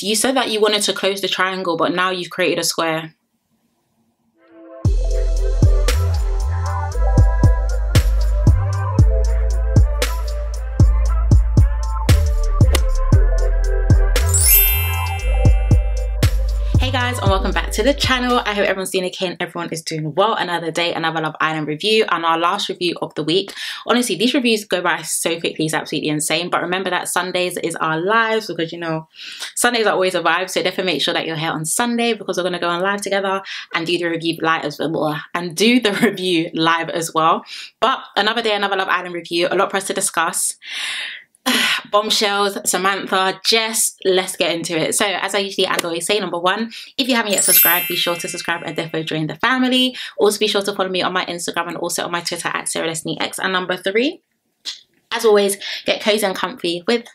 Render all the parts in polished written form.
You said that you wanted to close the triangle, but now you've created a square. Hey guys, and welcome back to the channel. I hope everyone's doing okay and everyone is doing well. Another day, another Love Island review, and our last review of the week. Honestly, these reviews go by so quickly, it's absolutely insane. But remember that Sundays is our lives, because you know Sundays are always a vibe. So definitely make sure that you're here on Sunday, because we're going to go on live together and do the review live as well. But another day, another Love Island review. A lot for us to discuss. Bombshells, Samantha, Jess, let's get into it. So as I usually and always say, number one, if you haven't yet subscribed, be sure to subscribe and therefore join the family. Also be sure to follow me on my Instagram and also on my Twitter at S11. And number three, as always, get cozy and comfy with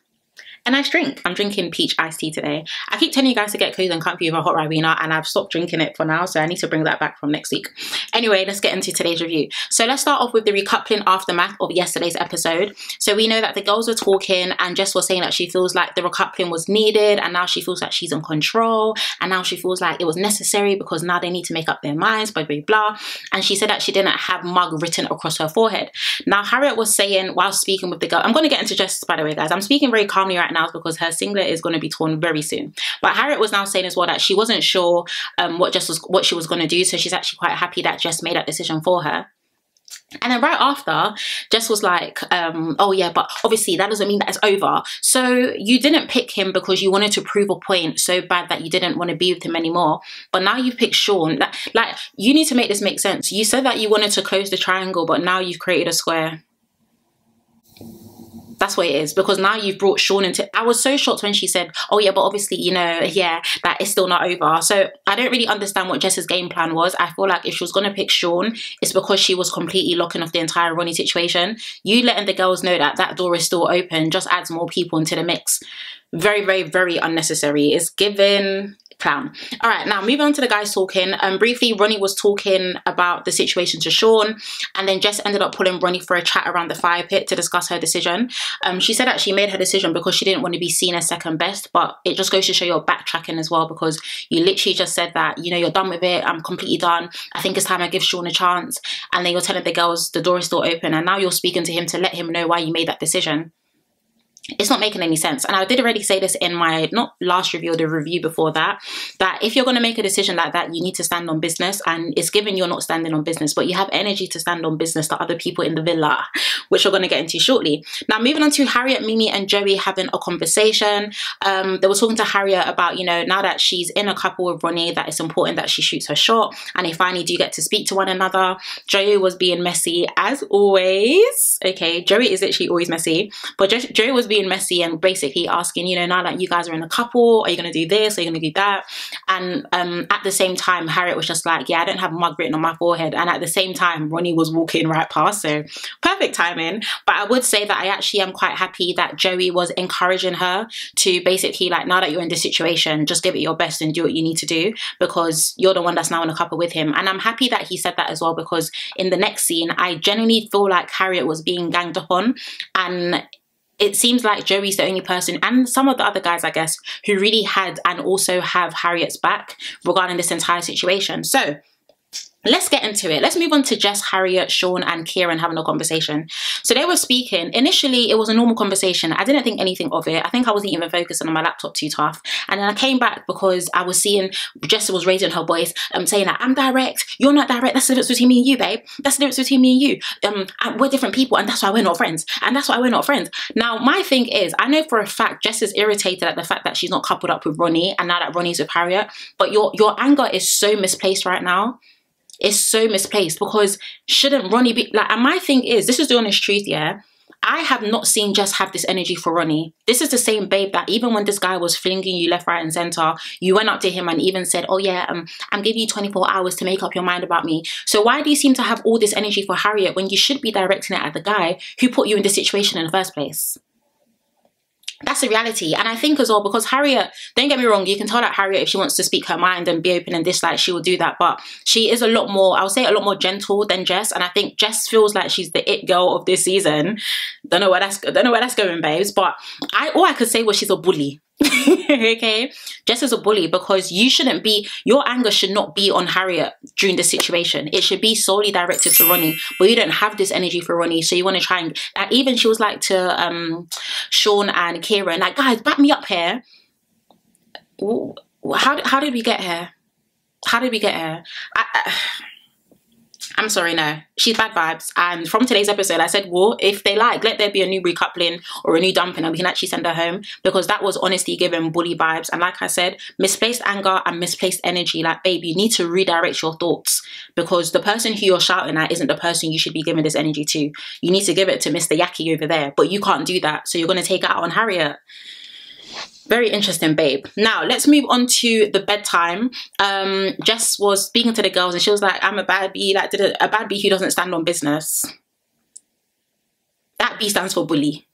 a nice drink. I'm drinking peach iced tea today. I keep telling you guys to get cozy and comfy with a hot Ribena, and I've stopped drinking it for now, so I need to bring that back from next week. Anyway, let's get into today's review. So let's start off with the recoupling aftermath of yesterday's episode. So we know that the girls were talking, and Jess was saying that she feels like the recoupling was needed, and now she feels like she's in control, and now she feels like it was necessary because now they need to make up their minds, blah, blah, blah. And she said that she didn't have mug written across her forehead. Now, Harriet was saying, while speaking with the girl, I'm going to get into Jess, by the way, guys. I'm speaking very calmly right now because her singlet is going to be torn very soon. But Harriet was now saying as well that she wasn't sure what she was going to do, so she's actually quite happy that Jess made that decision for her. And then right after, Jess was like, oh yeah, but obviously that doesn't mean that it's over. So you didn't pick him because you wanted to prove a point so bad that you didn't want to be with him anymore. But now you've picked Sean. Like, you need to make this make sense. You said that you wanted to close the triangle, but now you've created a square. That's what it is, because now you've brought Sean into. I was so shocked when she said, oh yeah, but obviously, you know, yeah, that it's still not over. So I don't really understand what Jess's game plan was. I feel like if she was going to pick Sean, it's because she was completely locking off the entire Ronnie situation. You letting the girls know that that door is still open just adds more people into the mix. Very, very, very unnecessary. It's given clown. All right, now moving on to the guys talking. Briefly, Ronnie was talking about the situation to Sean, and then Jess ended up pulling Ronnie for a chat around the fire pit to discuss her decision. She said that she made her decision because she didn't want to be seen as second best, but it just goes to show you're backtracking as well, because you literally just said that, you know, you're done with it. I'm completely done. I think it's time I give Sean a chance. And then you're telling the girls the door is still open, and now you're speaking to him to let him know why you made that decision. It's not making any sense. And I did already say this in my, not last review, the review before that, that if you're going to make a decision like that, you need to stand on business. And it's given you're not standing on business, but you have energy to stand on business to other people in the villa, which we're going to get into shortly. Now, moving on to Harriet, Mimi and Joey having a conversation. They were talking to Harriet about, you know, now that she's in a couple with Ronnie, that it's important that she shoots her shot, and they finally do get to speak to one another. Joey was being messy as always. Okay, Joey is literally always messy, but Joey was being messy and basically asking, you know, now that you guys are in a couple, are you going to do this, are you going to do that? And at the same time, Harriet was just like, yeah, I don't have mug written on my forehead. And at the same time, Ronnie was walking right past, so perfect timing. But I would say that I actually am quite happy that Joey was encouraging her to basically, like, now that you're in this situation, just give it your best and do what you need to do, because you're the one that's now in a couple with him. And I'm happy that he said that as well, because in the next scene, I genuinely feel like Harriet was being ganged up on, and it seems like Joey's the only person, and some of the other guys, I guess, who really had and also have Harriet's back regarding this entire situation. So let's get into it. Let's move on to Jess, Harriet, Sean and Kieran having a conversation. So they were speaking. Initially, it was a normal conversation. I didn't think anything of it. I think I wasn't even focusing on my laptop too tough. And then I came back because I was seeing Jess was raising her voice, saying that I'm direct, you're not direct. That's the difference between me and you, babe. That's the difference between me and you. We're different people, and that's why we're not friends. And that's why we're not friends. Now, my thing is, I know for a fact Jess is irritated at the fact that she's not coupled up with Ronnie, and now that Ronnie's with Harriet. But your anger is so misplaced right now. It's so misplaced, because shouldn't Ronnie be like, and my thing is, this is the honest truth, yeah, I have not seen Jess have this energy for Ronnie. This is the same babe that even when this guy was flinging you left, right and center, you went up to him and even said, oh yeah, I'm giving you 24 hours to make up your mind about me. So why do you seem to have all this energy for Harriet when you should be directing it at the guy who put you in this situation in the first place? That's the reality. And I think as well, because Harriet, don't get me wrong, you can tell that Harriet, if she wants to speak her mind and be open and dislike, she will do that. But she is a lot more, I would say a lot more gentle than Jess. And I think Jess feels like she's the it girl of this season. Don't know where that's going, babes. But all I could say was she's a bully. Okay, Jess is a bully because you shouldn't be, your anger should not be on Harriet during this situation. It should be solely directed to Ronnie, but you don't have this energy for Ronnie, so you want to try and even she was like to Sean and Kieran, like, guys, back me up here. How did we get here? How did we get here? I'm sorry, no. She's bad vibes. And from today's episode, I said, well, if they like, let there be a new recoupling or a new dumping and we can actually send her home, because that was honestly giving bully vibes. And like I said, misplaced anger and misplaced energy. Like, babe, you need to redirect your thoughts, because the person who you're shouting at isn't the person you should be giving this energy to. You need to give it to Mr. Yaki over there, but you can't do that. So you're going to take it out on Harriet. Very interesting, babe. Now, let's move on to the bedtime. Jess was speaking to the girls and she was like, I'm a bad bee, like a bad bee who doesn't stand on business. That B stands for bully.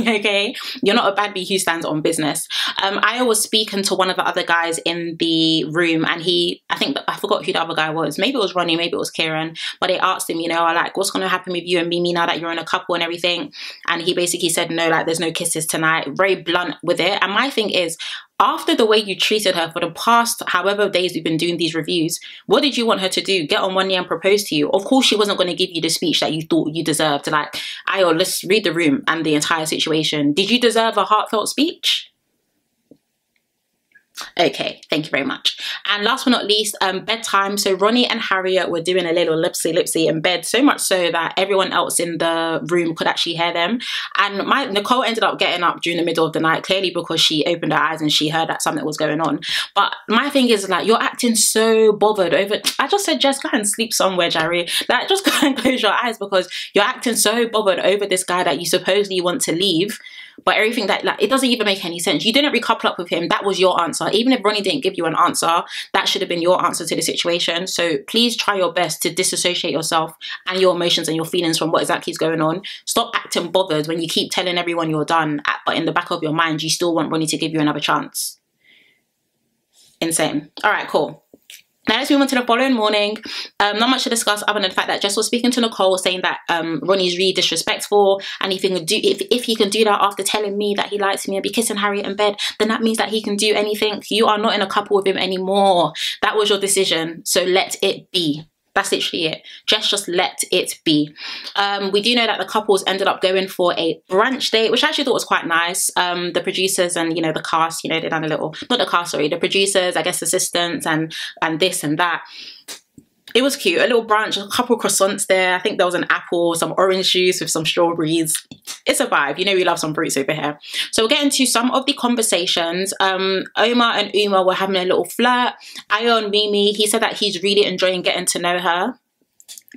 Okay, you're not a bad bee who stands on business. I was speaking to one of the other guys in the room, and I forgot who the other guy was. Maybe it was Ronnie, maybe it was Kieran, but they asked him, you know, like, what's going to happen with you and Mimi now that you're in a couple and everything? And he basically said, no, like, there's no kisses tonight. Very blunt with it. And my thing is, after the way you treated her for the past however days we've been doing these reviews, what did you want her to do? Get on one knee and propose to you? Of course she wasn't going to give you the speech that you thought you deserved. Like, Ayo, let's read the room and the entire situation. Did you deserve a heartfelt speech? Okay, thank you very much. And last but not least, bedtime. So Ronnie and Harriet were doing a little lipsy in bed, so much so that everyone else in the room could actually hear them. And Nicole ended up getting up during the middle of the night, clearly because she opened her eyes and she heard that something was going on. But my thing is, like, you're acting so bothered over, I just said, Jess, go and sleep somewhere, Jerry. Like, just go and close your eyes, because you're acting so bothered over this guy that you supposedly want to leave. But everything that, like, it doesn't even make any sense. You didn't recouple up with him. That was your answer. Even if Ronnie didn't give you an answer, that should have been your answer to the situation. So please try your best to disassociate yourself and your emotions and your feelings from what exactly is going on. Stop acting bothered when you keep telling everyone you're done, but in the back of your mind, you still want Ronnie to give you another chance. Insane. All right, cool. Now let's move on to the following morning. Not much to discuss other than the fact that Jess was speaking to Nicole, saying that Ronnie's really disrespectful, and if he can do that after telling me that he likes me and be kissing Harriet in bed, then that means that he can do anything. You are not in a couple with him anymore. That was your decision, so let it be. That's literally it. Just let it be. We do know that the couples ended up going for a brunch date, which I actually thought was quite nice. The producers and, you know, the cast, you know, they done a little, not the cast, sorry, the producers, I guess assistants and this and that. It was cute. A little brunch, a couple croissants there. I think there was an apple, some orange juice with some strawberries. It's a vibe. You know we love some fruits over here. So we'll get into some of the conversations. Omar and Uma were having a little flirt. Ayo and Mimi, he said that he's really enjoying getting to know her.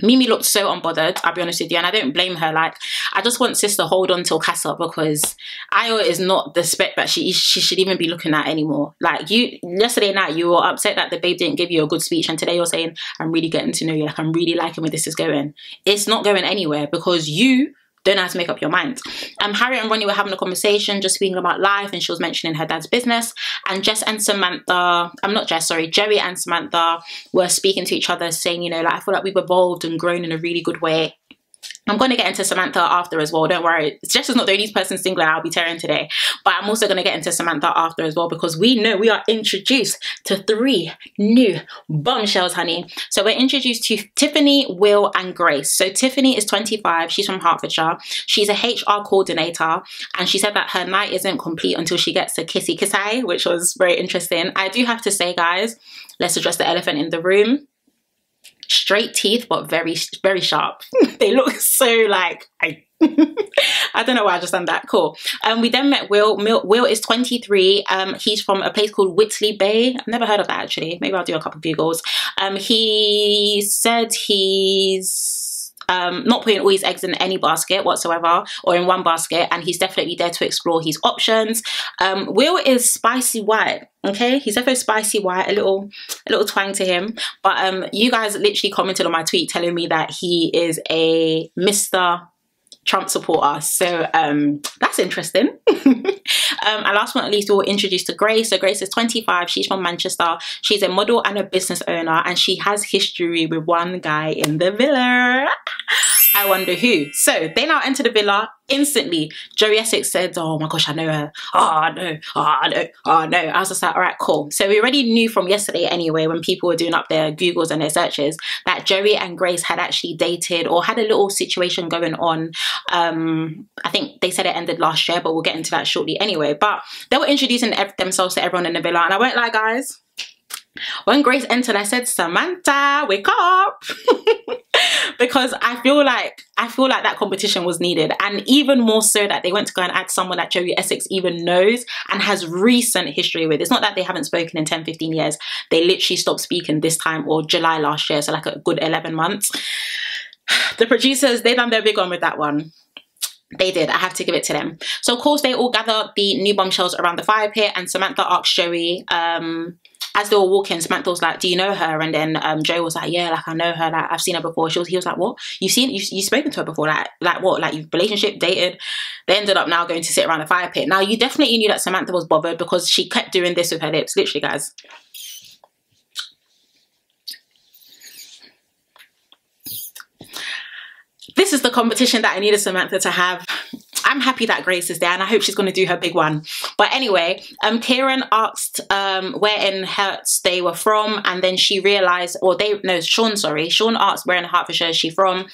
Mimi looked so unbothered, I'll be honest with you, and I don't blame her. Like, I just want sis to hold on till Casa, because Ayo is not the spec that she should even be looking at anymore. Like, yesterday night you were upset that the babe didn't give you a good speech, and today you're saying, I'm really getting to know you, like, I'm really liking where this is going. It's not going anywhere because you don't know how to make up your mind. Harriet and Ronnie were having a conversation, just speaking about life, and she was mentioning her dad's business. And Jess and Samantha, Joey and Samantha were speaking to each other, saying, you know, like, I feel like we've evolved and grown in a really good way. I'm going to get into Samantha after as well, don't worry. Jess is not the only person single I'll be tearing today, but I'm also going to get into Samantha after as well, because we know we are introduced to 3 new bombshells, honey. So we're introduced to Tiffany, Will and Grace. So Tiffany is 25, she's from Hertfordshire. She's a HR coordinator, and she said that her night isn't complete until she gets a kissy kissai, which was very interesting. I do have to say, guys, let's address the elephant in the room. Straight teeth, but very, very sharp. They look so like, I don't know why I just done that. Cool. We then met Will. Will is 23. He's from a place called Whitley Bay. I've never heard of that, actually. Maybe I'll do a couple of Googles. He said he's not putting all his eggs in any basket whatsoever, or in one basket, and he's definitely there to explore his options. Will is spicy white. Okay, he's definitely spicy white, a little twang to him. But you guys literally commented on my tweet telling me that he is a Mr. Trump supporter, so that's interesting. And last but not least, we were introduced to Grace. So Grace is 25, she's from Manchester. She's a model and a business owner, and she has history with one guy in the villa. I wonder who. So they now enter the villa instantly. Joey Essex said, oh my gosh, I know her. Oh no, oh no, oh no. I was just like, all right, cool. So we already knew from yesterday anyway, when people were doing up their Googles and their searches, that Joey and Grace had actually dated or had a little situation going on. I think they said it ended last year, but we'll get into that shortly anyway. But they were introducing themselves to everyone in the villa, and I won't lie, guys. When Grace entered, I said, Samantha, wake up. Because I feel like that competition was needed, and even more so that they went to go and add someone that Joey Essex even knows and has recent history with. It's not that they haven't spoken in 10-15 years. They literally stopped speaking this time, or July last year, so like a good 11 months. The producers, they done their big one with that one. They did. I have to give it to them. So of course they all gather the new bombshells around the fire pit, and Samantha asked Joey, as they were walking, Samantha was like, do you know her? And then Joey was like, yeah, like I know her, like I've seen her before. He was like, what? You've spoken to her before? Like what? Like you've relationship, dated? They ended up now going to sit around the fire pit. Now you definitely knew that Samantha was bothered, because she kept doing this with her lips, literally, guys. This is the competition that I needed Samantha to have. I'm happy that Grace is there, and I hope she's going to do her big one. But anyway, Kieran asked where in Herts they were from, and then she realized, or Sean asked where in Hertfordshire is she from,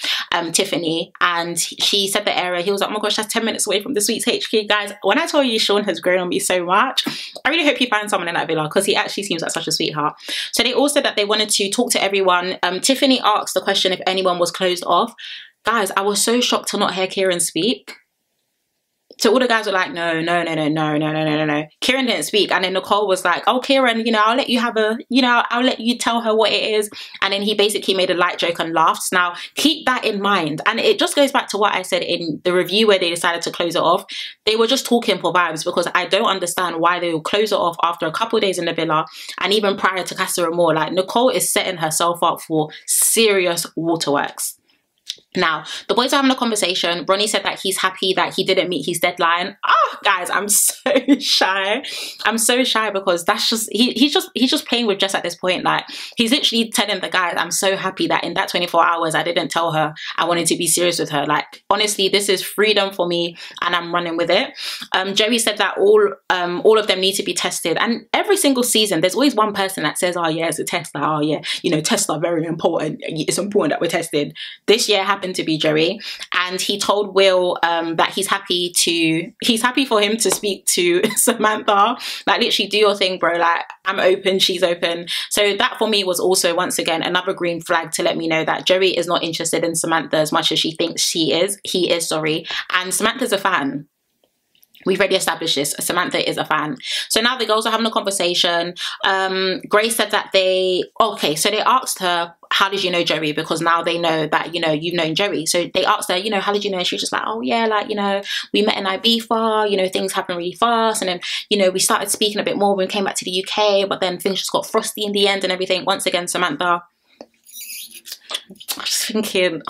Tiffany, and she said the area. He was like, oh my gosh, that's 10 minutes away from the Sweets HQ. Guys, when I told you Sean has grown on me so much, I really hope you find someone in that villa, because he actually seems like such a sweetheart. So they all said that they wanted to talk to everyone. Tiffany asked the question if anyone was closed off. Guys, I was so shocked to not hear Kieran speak. So all the guys were like, no. Kieran didn't speak. And then Nicole was like, oh, Kieran, I'll let you have I'll let you tell her what it is. And then he basically made a light joke and laughed. Now, keep that in mind. And it just goes back to what I said in the review where they decided to close it off. They were just talking for vibes, because I don't understand why they will close it off after a couple of days in the villa, and even prior to Casa Amor. Like, Nicole is setting herself up for serious waterworks. Now, the boys are having a conversation. Ronnie said that he's happy that he didn't meet his deadline. Oh, guys, I'm so shy. I'm so shy, because that's just, he's just playing with Jess at this point. Like, he's literally telling the guys, I'm so happy that in that 24 hours, I didn't tell her I wanted to be serious with her. Like, honestly, this is freedom for me, and I'm running with it. Joey said that all of them need to be tested. And every single season, there's always one person that says, oh yeah, it's a test. Like, oh yeah, tests are very important. It's important that we're tested. This year happened to be Joey, and he told Will that he's happy for him to speak to Samantha. Like, literally, do your thing, bro. Like, I'm open, she's open. So that for me was also, once again, another green flag to let me know that Joey is not interested in Samantha as much as she thinks he is, sorry. And Samantha's a fan. We've already established this. Samantha is a fan. So now the girls are having a conversation. Grace said that they asked her, how did you know Joey? Because now they know that, you've known Joey. So they asked her, how did you know? And she was just like, oh yeah, like, we met in Ibiza, things happened really fast. And then, we started speaking a bit more when we came back to the UK, but then things just got frosty in the end and everything. Once again, Samantha, I'm just thinking,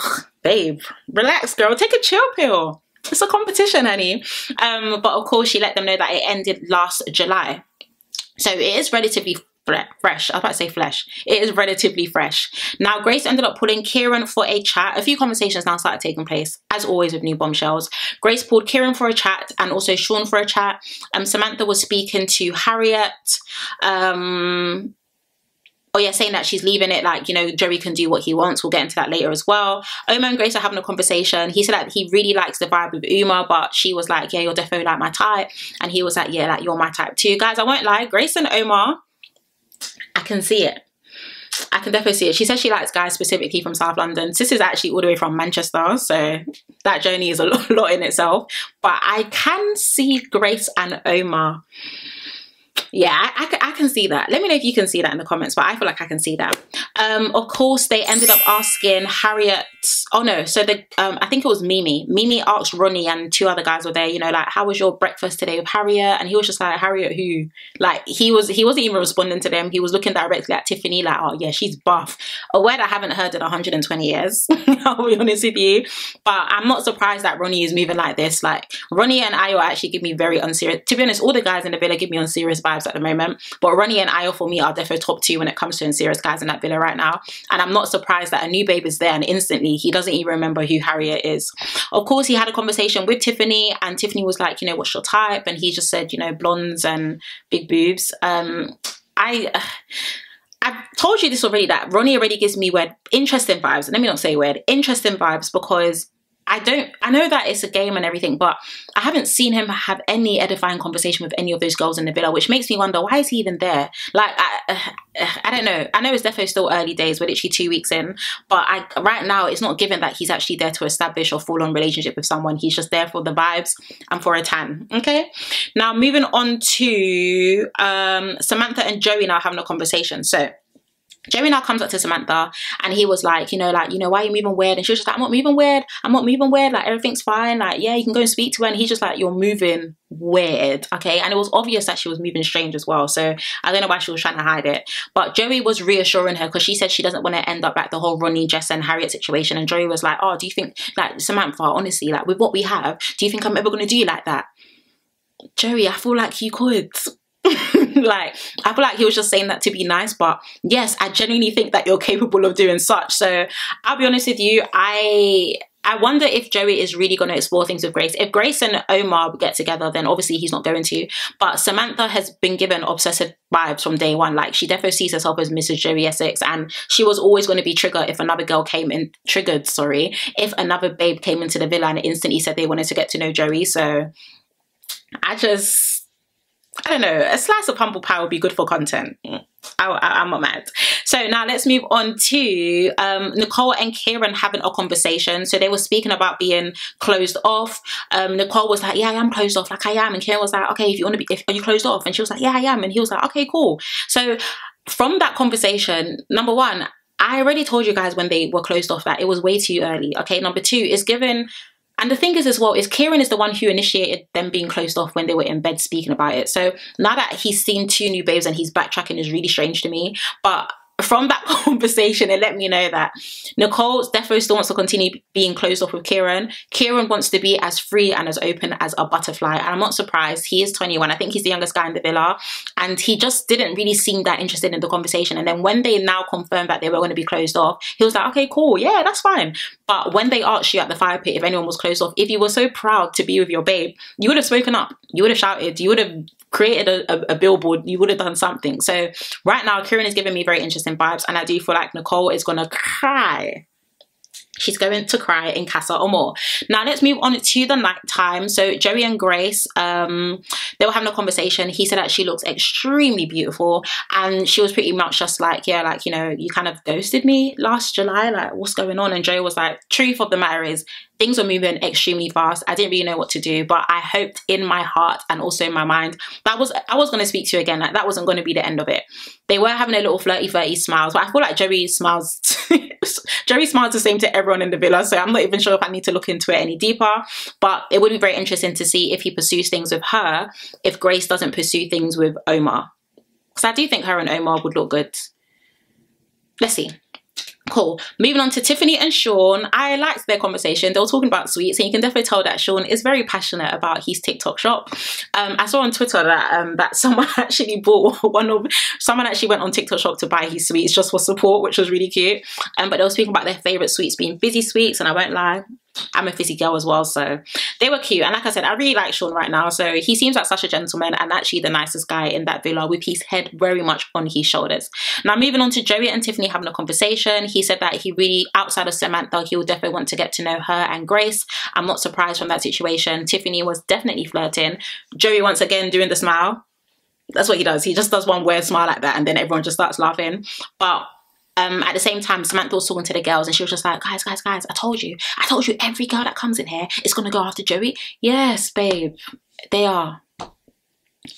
babe, relax, girl, take a chill pill. It's a competition, honey. But of course, she let them know that it ended last July. So it is relatively fresh. I was about to say flesh. It is relatively fresh. Now, Grace ended up pulling Kieran for a chat. A few conversations now started taking place, as always with new bombshells. Grace pulled Kieran for a chat, and also Sean for a chat. Samantha was speaking to Harriet. Oh yeah, saying that she's leaving it, like, Joey can do what he wants. We'll get into that later as well. Uma and Grace are having a conversation. He said that he really likes the vibe with Uma, but she was like, yeah, you're definitely like my type. And he was like, yeah, like, you're my type too. Guys, I won't lie, Grace and Uma, I can see it. I can definitely see it. She says she likes guys specifically from South London. Sis is actually all the way from Manchester, so that journey is a lot in itself. But I can see Grace and Uma. Yeah, I can see that. Let me know if you can see that in the comments, but I feel like I can see that. Of course, they ended up asking Harriet. Oh no, so I think it was Mimi. Mimi asked Ronnie, and two other guys were there, like, how was your breakfast today with Harriet? And he was just like, Harriet who? Like, he wasn't even responding to them. He was looking directly at Tiffany like, oh yeah, she's buff. A word I haven't heard in 120 years, I'll be honest with you. But I'm not surprised that Ronnie is moving like this. Like, Ronnie and Ayo actually give me very unserious, to be honest, all the guys in the villa give me unserious vibes at the moment. But Ronnie and Ayo for me are definitely top two when it comes to unserious guys in that villa right now. And I'm not surprised that a new babe is there and instantly he doesn't even remember who Harriet is. Of course, he had a conversation with Tiffany and Tiffany was like, you know, what's your type? And he just said, you know, blondes and big boobs. I've told you this already, that Ronnie already gives me weird, interesting vibes. Let me not say weird, interesting vibes, because I know that it's a game and everything, but I haven't seen him have any edifying conversation with any of those girls in the villa, which makes me wonder, why is he even there? Like, I don't know. I know it's definitely still early days. We're literally 2 weeks in, but right now it's not given that he's actually there to establish a full-on relationship with someone. He's just there for the vibes and for a tan. Okay. Now moving on to Samantha and Joey now having a conversation. So Joey now comes up to Samantha and he was like, why are you moving weird? And she was just like, I'm not moving weird. I'm not moving weird. Like, everything's fine. Like, yeah, you can go and speak to her. And he's just like, you're moving weird. Okay. And it was obvious that she was moving strange as well. So I don't know why she was trying to hide it. But Joey was reassuring her because she said she doesn't want to end up like the whole Ronnie, Jess and Harriet situation. And Joey was like, oh, do you think, like, Samantha, honestly, like, with what we have, do you think I'm ever going to do you like that? Joey, I feel like you could. Like, I feel like he was just saying that to be nice, but yes, I genuinely think that you're capable of doing such. So I'll be honest with you, I wonder if Joey is really going to explore things with Grace. If Grace and Omar get together, then obviously he's not going to. But Samantha has been given obsessive vibes from day one. Like, she definitely sees herself as Mrs. Joey Essex, and she was always going to be triggered if another girl came in, if another babe came into the villa and instantly said they wanted to get to know Joey. So I don't know, a slice of humble pie would be good for content. I'm not mad. So now let's move on to Nicole and Kieran having a conversation. So they were speaking about being closed off. Nicole was like, yeah, I am closed off, like I am. And Kieran was like, okay, if you want to be, are you closed off? And she was like, yeah, I am. And he was like, okay, cool. So from that conversation, number one, I already told you guys when they were closed off that it was way too early. Okay, number two, is given. And the thing is as well, is Kieran is the one who initiated them being closed off when they were in bed speaking about it. So now that he's seen 2 new babes and he's backtracking is really strange to me. But from that conversation, it let me know that Nicole definitely still wants to continue being closed off with Kieran. Kieran wants to be as free and as open as a butterfly. And I'm not surprised. He is 21. I think he's the youngest guy in the villa. And he just didn't really seem that interested in the conversation. And then when they now confirmed that they were going to be closed off, he was like, okay, cool. Yeah, that's fine. But when they asked you at the fire pit if anyone was closed off, if you were so proud to be with your babe, you would have spoken up. You would have shouted. You would have created a billboard. You would have done something. So right now, Kieran is giving me very interesting vibes, and I do feel like Nicole is gonna cry. She's going to cry in Casa or more. Now let's move on to the night time. So Joey and Grace, they were having a conversation. He said that she looks extremely beautiful, and she was pretty much just like, yeah, like, you kind of ghosted me last July, like, what's going on? And Joey was like, truth of the matter is, things were moving extremely fast. I didn't really know what to do, but I hoped in my heart and also in my mind that I was going to speak to you again. Like, that wasn't going to be the end of it. They were having a little flirty smiles, but I feel like Joey smiles Joey smiles the same to everyone in the villa, so I'm not even sure if I need to look into it any deeper. But it would be very interesting to see if he pursues things with her, if Grace doesn't pursue things with Omar. Because I do think her and Omar would look good. Let's see. Cool. Moving on to Tiffany and Sean. I liked their conversation. They were talking about sweets, and you can definitely tell that Sean is very passionate about his TikTok shop. I saw on Twitter that someone actually bought someone actually went on TikTok shop to buy his sweets just for support, which was really cute. But they were speaking about their favorite sweets being fizzy sweets, and I won't lie, I'm a fizzy girl as well, so they were cute. And like I said, I really like Sean right now. So he seems like such a gentleman and actually the nicest guy in that villa, with his head very much on his shoulders. Now moving on to Joey and Tiffany having a conversation. He said that he really, outside of Samantha, he would definitely want to get to know her and Grace. I'm not surprised from that situation. Tiffany was definitely flirting. Joey once again doing the smile. That's what he does. He just does one weird smile like that, and then everyone just starts laughing. But at the same time, Samantha was talking to the girls, and she was just like, guys, I told you every girl that comes in here is gonna go after Joey. Yes, babe, they are.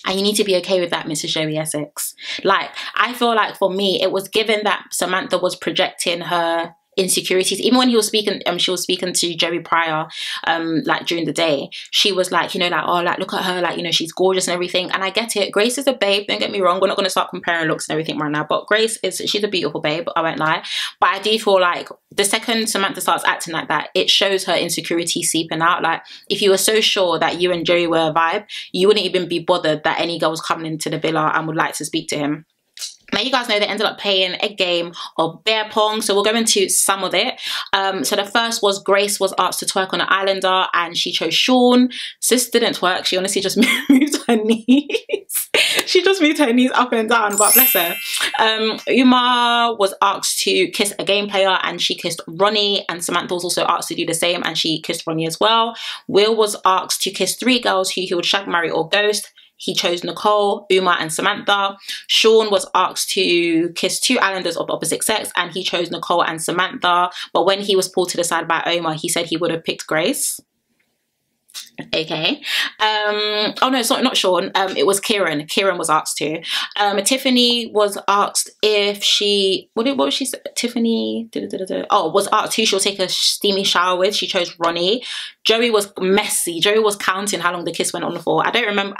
And you need to be okay with that, Mrs. Joey Essex. Like, I feel like for me, it was given that Samantha was projecting her insecurities. Even when he was speaking, she was speaking to Joey prior, like during the day, she was like, like, oh, like, look at her, like, she's gorgeous and everything. And I get it. Grace is a babe, don't get me wrong. We're not going to start comparing looks and everything right now, but Grace she's a beautiful babe, I won't lie. But I do feel like the second Samantha starts acting like that, it shows her insecurity seeping out. Like, if you were so sure that you and Joey were a vibe, you wouldn't even be bothered that any girl was coming into the villa and would like to speak to him. Now, you guys know they ended up playing a game of bear pong, so we'll go into some of it. So the first was Grace was asked to twerk on an islander, and she chose Sean. Sis didn't twerk. She honestly just moved her knees. She just moved her knees up and down, but bless her. Uma was asked to kiss a game player, and she kissed Ronnie, and Samantha was also asked to do the same, and she kissed Ronnie as well. Will was asked to kiss 3 girls who he would shag, marry or ghost. He chose Nicole, Uma and Samantha. Sean was asked to kiss 2 islanders of opposite sex, and he chose Nicole and Samantha. But when he was pulled to the side by Uma, he said he would have picked Grace. Okay. Oh no, sorry, not Sean. It was Kieran. Kieran was asked to. Tiffany was asked if she, what was she say? Tiffany oh, was asked who she'll take a steamy shower with. She chose Ronnie. Joey was messy. Joey was counting how long the kiss went on for. I don't remember.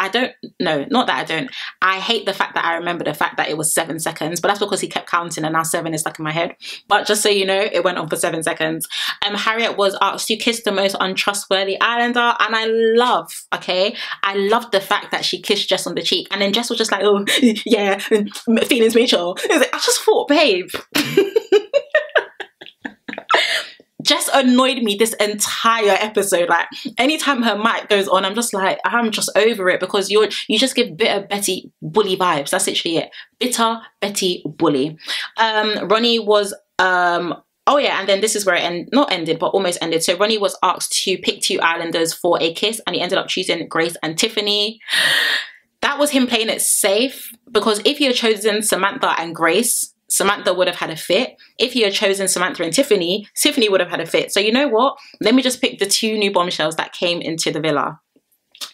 Not that I don't. I hate the fact that I remember the fact that it was 7 seconds, but that's because he kept counting and now 7 is stuck in my head. But just so you know, it went on for 7 seconds. Harriet was asked to kiss the most untrustworthy islander, and I love the fact that she kissed Jess on the cheek, and then Jess was just like, oh yeah, feelings mutual. I just thought, babe. Jess annoyed me this entire episode. Like, anytime her mic goes on, I'm just over it, because you just give bitter Betty bully vibes. That's literally it. Bitter Betty bully. Ronnie was oh yeah, and then this is where it not ended, but almost ended. So Ronnie was asked to pick 2 islanders for a kiss, and he ended up choosing Grace and Tiffany. That was him playing it safe, because if he had chosen Samantha and Grace, Samantha would have had a fit. If he had chosen Samantha and Tiffany, Tiffany would have had a fit. So you know what? Let me just pick the 2 new bombshells that came into the villa.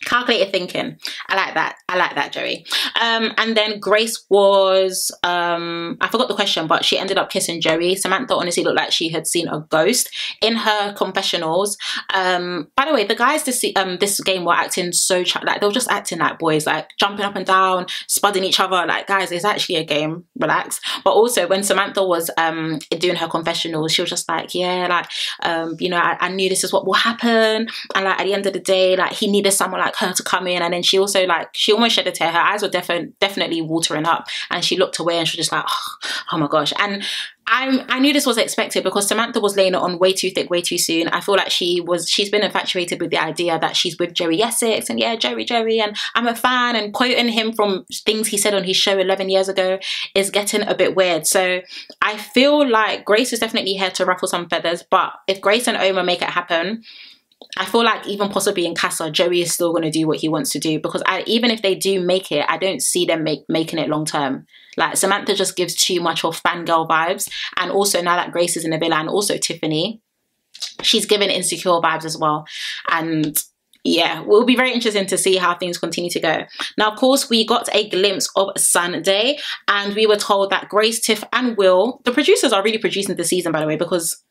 Calculated thinking. I like that. I like that, Joey. And then Grace was, I forgot the question, but she ended up kissing Joey. Samantha honestly looked like she had seen a ghost in her confessionals. By the way, the guys this game were acting so like they were just acting like boys, like jumping up and down, spudding each other. Like, guys, it's actually a game. Relax. But also when Samantha was doing her confessionals, she was just like, yeah, like you know, I knew this is what will happen, and like at the end of the day, like he needed someone like her to come in. And then she also, like, she almost shed a tear. Her eyes were definitely watering up, and she looked away and she was just like, oh my gosh. And I knew this was expected, because Samantha was laying it on way too thick, way too soon. I feel like she's been infatuated with the idea that she's with Joey Essex, and yeah, Joey, and I'm a fan, and quoting him from things he said on his show 11 years ago is getting a bit weird. So I feel like Grace is definitely here to ruffle some feathers, but if Grace and Oma make it happen, I feel like even possibly in Casa, Joey is still going to do what he wants to do, because even if they do make it, I don't see them making it long term. Like, Samantha just gives too much of fangirl vibes, and also now that Grace is in the villa, and also Tiffany, she's giving insecure vibes as well. And yeah, it will be very interesting to see how things continue to go. Now, of course, we got a glimpse of Sunday, and we were told that Grace, Tiff and Will, the producers are really producing the season, by the way, because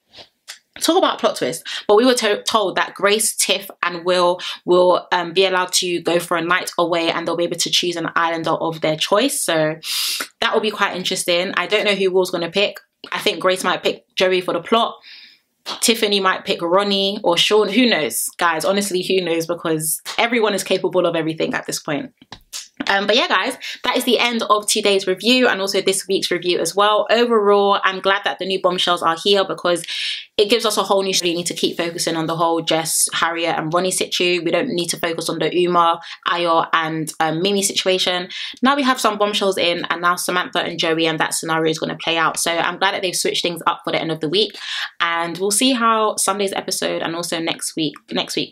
talk about plot twist, but we were told that Grace, Tiff and Will be allowed to go for a night away, and they'll be able to choose an islander of their choice. So that will be quite interesting. I don't know who Will's going to pick. I think Grace might pick Joey for the plot. Tiffany might pick Ronnie or Sean. Who knows, guys? Honestly, who knows? Because everyone is capable of everything at this point. But yeah, guys, that is the end of today's review, and also this week's review as well. Overall, I'm glad that the new bombshells are here, because it gives us a whole new story. We need to keep focusing on the whole Jess, Harriet and Ronnie situ. We don't need to focus on the Uma, Ayo and Mimi situation. Now we have some bombshells in, and now Samantha and Joey, and that scenario is going to play out. So I'm glad that they've switched things up for the end of the week, and we'll see how Sunday's episode and also next week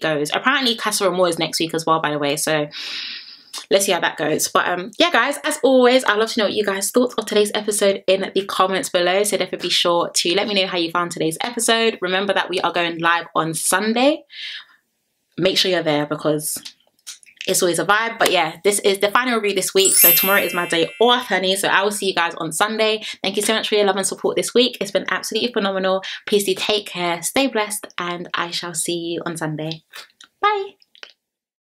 goes. Apparently Casa Amor is next week as well, by the way, so let's see how that goes. But yeah, guys, as always, I'd love to know what you guys thought of today's episode in the comments below, so definitely be sure to let me know how you found today's episode. Remember that we are going live on Sunday. Make sure you're there, because it's always a vibe. But yeah, this is the final review this week, so tomorrow is my day off, honey, so I will see you guys on Sunday. Thank you so much for your love and support this week. It's been absolutely phenomenal. Please do take care, stay blessed, and I shall see you on Sunday. Bye.